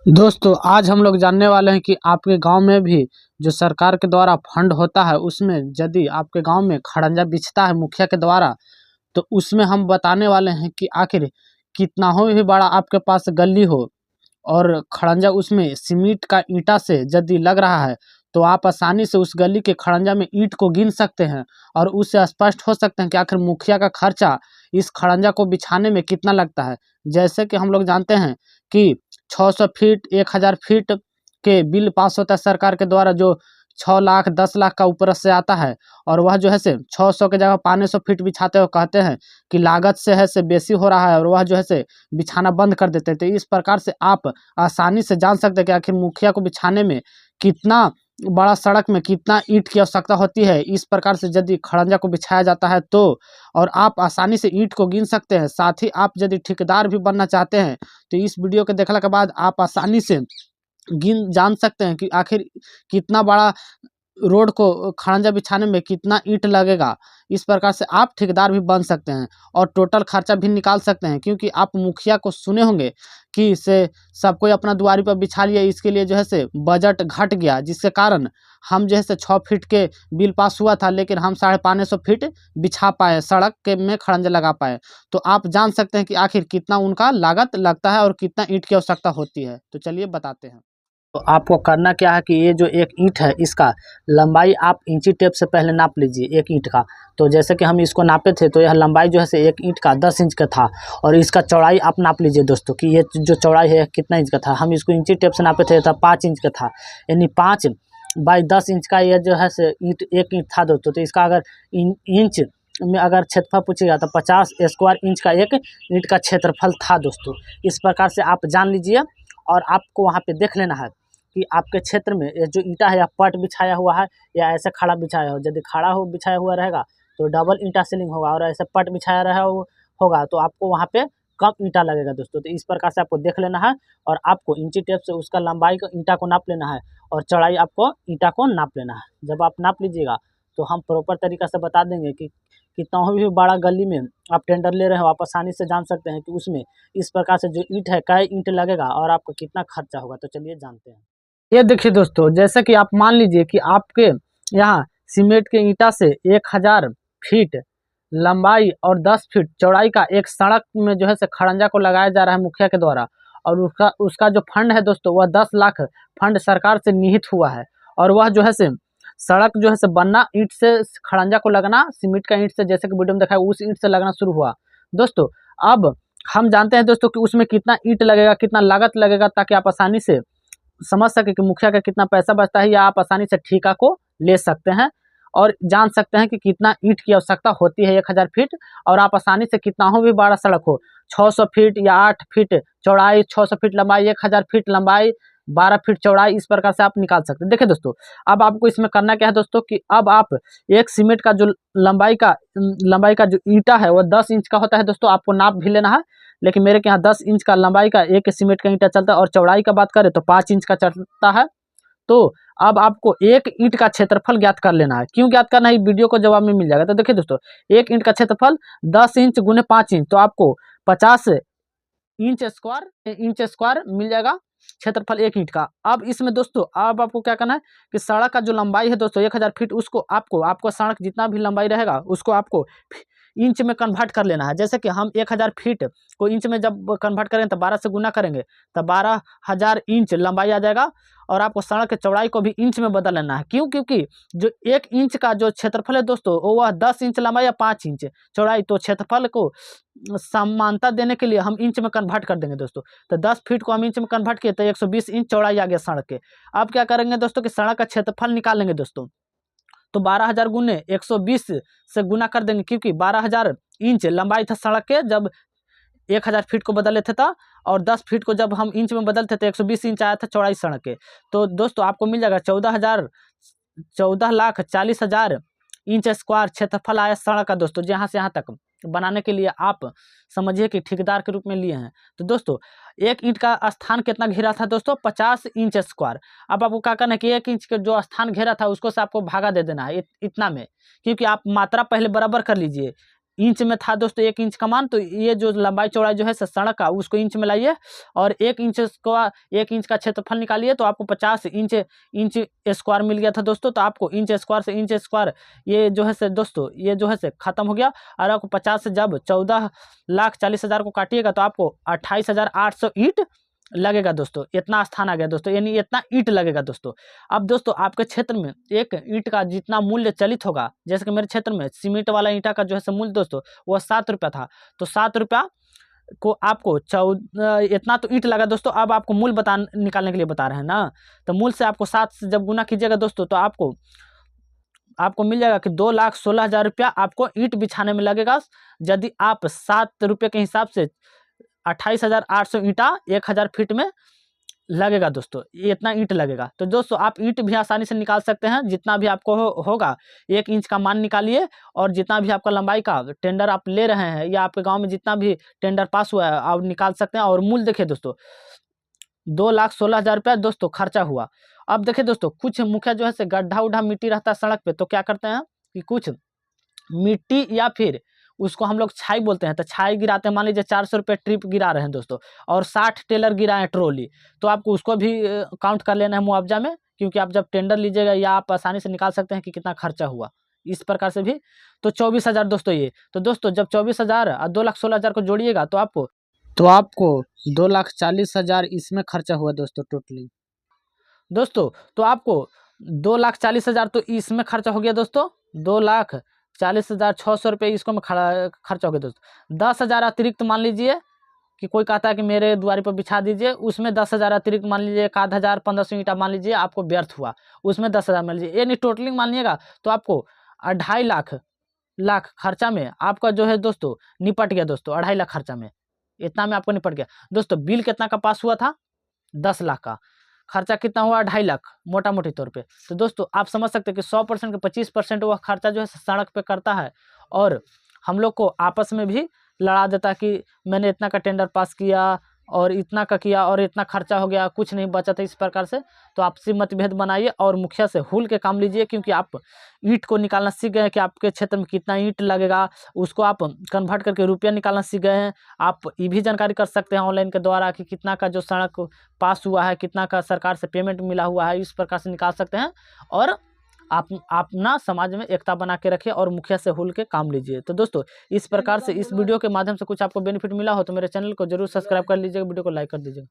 दोस्तों आज हम लोग जानने वाले हैं कि आपके गांव में भी जो सरकार के द्वारा फंड होता है उसमें यदि आपके गांव में खड़ंजा बिछता है मुखिया के द्वारा तो उसमें हम बताने वाले हैं कि आखिर कितना हो भी बड़ा आपके पास गली हो और खड़ंजा उसमें सीमेंट का ईंटा से यदि लग रहा है तो आप आसानी से उस गली के खड़ंजा में ईंट को गिन सकते हैं और उससे स्पष्ट हो सकते हैं कि आखिर मुखिया का खर्चा इस खड़ंजा को बिछाने में कितना लगता है। जैसे कि हम लोग जानते हैं कि 600 फीट 1000 फीट के बिल पास होता है सरकार के द्वारा जो 6 लाख 10 लाख का ऊपर से आता है और वह जो है से 600 के जगह 500 फीट बिछाते हुए कहते हैं कि लागत से है से बेसी हो रहा है और वह जो है से बिछाना बंद कर देते हैं। तो इस प्रकार से आप आसानी से जान सकते हैं कि आखिर मुखिया को बिछाने में कितना बड़ा सड़क में कितना ईंट की आवश्यकता होती है। इस प्रकार से यदि खड़ंजा को बिछाया जाता है तो और आप आसानी से ईंट को गिन सकते हैं। साथ ही आप यदि ठेकेदार भी बनना चाहते हैं तो इस वीडियो के देखने के बाद आप आसानी से गिन जान सकते हैं कि आखिर कितना बड़ा रोड को खड़ंजा बिछाने में कितना ईंट लगेगा। इस प्रकार से आप ठेकेदार भी बन सकते हैं और टोटल खर्चा भी निकाल सकते हैं, क्योंकि आप मुखिया को सुने होंगे कि से सब कोई अपना दुआरी पर बिछा लिया, इसके लिए जो है से बजट घट गया, जिसके कारण हम जो है से 6 फीट के बिल पास हुआ था लेकिन हम 550 फीट बिछा पाए, सड़क के में खड़ंजा लगा पाए। तो आप जान सकते हैं कि आखिर कितना उनका लागत लगता है और कितना ईंट की आवश्यकता होती है। तो चलिए बताते हैं। तो आपको करना क्या है कि ये जो एक ईंट है इसका लंबाई आप इंची टेप से पहले नाप लीजिए एक ईंट का। तो जैसे कि हम इसको नापे थे तो यह लंबाई जो है से एक ईंट का 10 इंच का था और इसका चौड़ाई आप नाप लीजिए दोस्तों कि ये जो चौड़ाई है कितना इंच का था। हम इसको इंची टेप से नापे थे तो 5 इंच का था, यानी 5 बाई 10 इंच का ये जो है से एक ईंट था दोस्तों। तो इसका अगर इंच में अगर क्षेत्रफल पूछेगा तो 50 स्क्वायर इंच का एक ईंट का क्षेत्रफल था दोस्तों। इस प्रकार से आप जान लीजिए और आपको वहाँ पे देख लेना है कि आपके क्षेत्र में ये जो ईंटा है या पट बिछाया हुआ है या ऐसे खड़ा बिछाया हो। यदि खड़ा हो बिछाया हुआ रहेगा तो डबल ईंटा सीलिंग होगा और ऐसे पट बिछाया रहा होगा तो आपको वहाँ पे कम ईंटा लगेगा दोस्तों। तो इस प्रकार से आपको देख लेना है और आपको इंची टेप से उसका लंबाई को ईंटा को नाप लेना है और चौड़ाई आपको ईंटा को नाप लेना है। जब आप नाप लीजिएगा तो हम प्रॉपर तरीका से बता देंगे कि कितना भी बड़ा गली में आप टेंडर ले रहे हो आप आसानी से जान सकते हैं कि उसमें इस प्रकार से जो ईंट है कई ईंट लगेगा और आपको कितना खर्चा होगा। तो चलिए जानते हैं। ये देखिए दोस्तों, जैसे कि आप मान लीजिए कि आपके यहाँ सीमेंट के ईंटा से 1000 फीट लंबाई और 10 फीट चौड़ाई का एक सड़क में जो है से खड़ंजा को लगाया जा रहा है मुखिया के द्वारा और उसका उसका जो फंड है दोस्तों वह 10 लाख फंड सरकार से निहित हुआ है और वह जो है से सड़क जो है से बनना ईंट से खड़ंजा को लगना सीमेंट का ईंट से जैसे कि वीडियो में दिखाया उस ईंट से लगना शुरू हुआ दोस्तों। अब हम जानते हैं दोस्तों कि उसमें कितना ईंट लगेगा कितना लागत लगेगा, ताकि आप आसानी से समझ सके कि मुखिया का कितना पैसा बचता है या आप आसानी से ठेका को ले सकते हैं और जान सकते हैं कि कितना ईंट की आवश्यकता होती है 1000 फीट और आप आसानी से कितना हो भी बड़ा सड़क हो 600 फीट या 8 फीट चौड़ाई 600 फीट लंबाई 1000 फीट लंबाई 12 फीट चौड़ाई इस प्रकार से आप निकाल सकते हैं। देखिए दोस्तों, अब आपको इसमें करना क्या है दोस्तों कि अब आप एक सीमेंट का जो लंबाई का जो ईंटा है वो 10 इंच का होता है दोस्तों, आपको नाप भी लेना है। लेकिन मेरे के यहाँ 10 इंच का लंबाई का एक सीमेंट का ईंटा चलता है और चौड़ाई का बात करें तो 5 इंच का चलता है। तो अब आपको एक ईंट का क्षेत्रफल ज्ञात कर लेना है। क्यों ज्ञात करना है वीडियो को जवाब में मिल जाएगा। तो देखिए दोस्तों, एक ईंट का क्षेत्रफल 10 इंच गुने 5 इंच तो आपको 50 इंच स्क्वायर मिल जाएगा क्षेत्रफल एक ईंट का। अब इसमें दोस्तों अब आपको क्या करना है कि सड़क का जो लंबाई है दोस्तों 1000 फीट उसको आपको सड़क जितना भी लंबाई रहेगा उसको आपको इंच में कन्वर्ट कर लेना है। जैसे कि हम 1000 फीट को इंच में जब कन्वर्ट करेंगे तो 12 से गुना करेंगे तो 12,000 इंच लंबाई आ जाएगा और आपको सड़क की चौड़ाई को भी इंच में बदल लेना है। क्यों? क्योंकि जो एक इंच का जो क्षेत्रफल है दोस्तों वह 10 इंच लंबाई या 5 इंच चौड़ाई, तो क्षेत्रफल को समानता देने के लिए हम इंच में कन्वर्ट कर देंगे दोस्तों। तो 10 फीट को हम इंच में कन्वर्ट किए तो 120 इंच चौड़ाई आ गया सड़क के। अब क्या करेंगे दोस्तों कि सड़क का क्षेत्रफल निकालेंगे दोस्तों, तो 12,000 गुने 120 से गुना कर देंगे, क्योंकि 12,000 इंच लंबाई था सड़क के जब 1000 फीट को बदले थे था और 10 फीट को जब हम इंच में बदलते थे 120 इंच आया था चौड़ाई सड़क के। तो दोस्तों आपको मिल जाएगा 14,40,000 इंच स्क्वायर क्षेत्रफल आया सड़क का दोस्तों। जहाँ से यहाँ तक बनाने के लिए आप समझिए कि ठेकेदार के रूप में लिए हैं। तो दोस्तों एक ईंट का स्थान कितना घेरा था दोस्तों 50 इंच स्क्वायर। अब आपको क्या करना है कि एक इंच का जो स्थान घेरा था उसको से आपको भागा दे देना है इतना में, क्योंकि आप मात्रा पहले बराबर कर लीजिए। इंच में था दोस्तों 1 इंच का मान, तो ये जो लंबाई चौड़ाई जो है सड़क का उसको इंच में लाइए और 1 इंच को 1 इंच का क्षेत्रफल निकालिए तो आपको 50 इंच स्क्वायर मिल गया था दोस्तों। तो आपको इंच स्क्वायर से इंच स्क्वायर ये जो है से दोस्तों ये जो है से खत्म हो गया और आपको 50 से जब 14,40,000 को काटिएगा तो आपको 28,800 ईंट लगेगा दोस्तों। इतना स्थान आ गया दोस्तों, यानी इतना ईंट लगेगा दोस्तों। अब दोस्तों आपके क्षेत्र में एक ईंट का जितना मूल्य चलित होगा, जैसे कि मेरे क्षेत्र में सीमेंट वाला ईंटा का जो है मूल्य दोस्तों वो 7 रुपया था, तो 7 रुपया को आपको इतना तो ईंट लगा दोस्तों। अब आपको मूल निकालने के लिए बता रहे हैं ना, तो मूल से आपको 7 से जब गुना कीजिएगा दोस्तों तो आपको मिल जाएगा कि 2,16,000 रुपया आपको ईंट बिछाने में लगेगा। यदि आप 7 रुपये के हिसाब से 28,800 ईंटा 1,000 फीट में लगेगा दोस्तों, ये इतना ईंट लगेगा। तो दोस्तों आप ईंट भी आसानी से निकाल सकते हैं, जितना भी आपको होगा 1 इंच का मान निकालिए और जितना भी आपका लंबाई का टेंडर आप ले रहे हैं या आपके गांव में जितना भी टेंडर पास हुआ है आप निकाल सकते हैं। और मूल देखिए दोस्तों 2,16,000 रुपया दोस्तों खर्चा हुआ। अब देखिए दोस्तों कुछ मुखिया जो है से गड्ढा उड्ढा मिट्टी रहता है सड़क पे, तो क्या करते हैं कि कुछ मिट्टी या फिर उसको हम लोग छाई बोलते हैं, तो छाई गिराते हैं। मान लीजिए 400 रुपये ट्रिप गिरा रहे हैं दोस्तों और 60 टेलर गिरा है ट्रॉली, तो आपको उसको भी काउंट कर लेना है मुआवजा में, क्योंकि आप जब टेंडर लीजिएगा या आप आसानी से निकाल सकते हैं कि कितना खर्चा हुआ इस प्रकार से भी। तो 24,000 दोस्तों ये, तो दोस्तों जब 24,000 और 2,16,000 को जोड़िएगा तो आपको 2,40,000 इसमें खर्चा हुआ दोस्तों टोटली दोस्तों। तो आपको 2,40,000 तो इसमें खर्चा हो गया दोस्तों, 2,40,600 रुपये इसको में खर्चा हो गया दोस्तों। 10,000 अतिरिक्त मान लीजिए कि कोई कहता है कि मेरे द्वारे पर बिछा दीजिए, उसमें 10,000 अतिरिक्त मान लीजिए, 1,000 1,500 ईंटा मान लीजिए आपको व्यर्थ हुआ, उसमें 10,000 मान लीजिए, यानी टोटलिंग मान लीजिएगा तो आपको 2.5 लाख खर्चा में आपका जो है दोस्तों निपट गया दोस्तों। 2.5 लाख खर्चा में इतना में आपको निपट गया दोस्तों। बिल कितना का पास हुआ था? 10 लाख का। खर्चा कितना हुआ? 2.5 लाख मोटा मोटी तौर पे। तो दोस्तों आप समझ सकते हैं कि 100% के 25% वह खर्चा जो है सड़क पे करता है और हम लोग को आपस में भी लड़ा देता है कि मैंने इतना का टेंडर पास किया और इतना का किया और इतना खर्चा हो गया, कुछ नहीं बचा था इस प्रकार से। तो आपसी मतभेद बनाइए और मुखिया से हुल के काम लीजिए, क्योंकि आप ईंट को निकालना सीख गए हैं कि आपके क्षेत्र में कितना ईंट लगेगा, उसको आप कन्वर्ट करके रुपया निकालना सीख गए हैं। आप ये भी जानकारी कर सकते हैं ऑनलाइन के द्वारा कि कितना का जो सड़क पास हुआ है, कितना का सरकार से पेमेंट मिला हुआ है, इस प्रकार से निकाल सकते हैं। और आप अपना समाज में एकता बना के रखिए और मुखिया से हुल के काम लीजिए। तो दोस्तों इस प्रकार से इस वीडियो के माध्यम से कुछ आपको बेनिफिट मिला हो तो मेरे चैनल को जरूर सब्सक्राइब कर लीजिएगा, वीडियो को लाइक कर दीजिएगा।